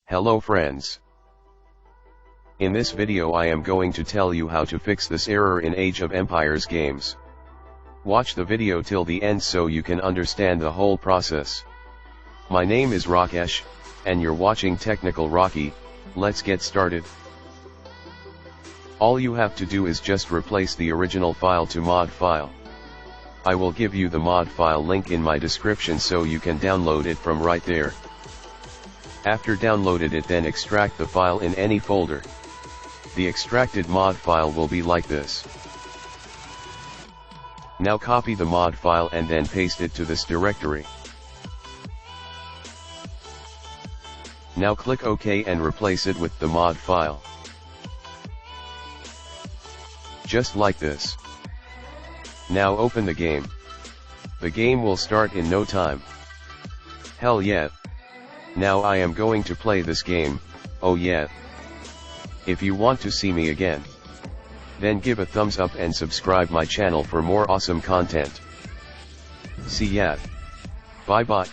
Hello friends. In this video I am going to tell you how to fix this error in Age of Empires games. Watch the video till the end so you can understand the whole process. My name is Rakesh, and you're watching Technical Rocky. Let's get started. All you have to do is just replace the original file to mod file. I will give you the mod file link in my description so you can download it from right there. After downloaded it, then extract the file in any folder. The extracted mod file will be like this. Now copy the mod file and then paste it to this directory. Now click OK and replace it with the mod file. Just like this. Now open the game. The game will start in no time. Hell yeah. Now I am going to play this game, oh yeah. If you want to see me again, then give a thumbs up and subscribe my channel for more awesome content. See ya. Bye bye.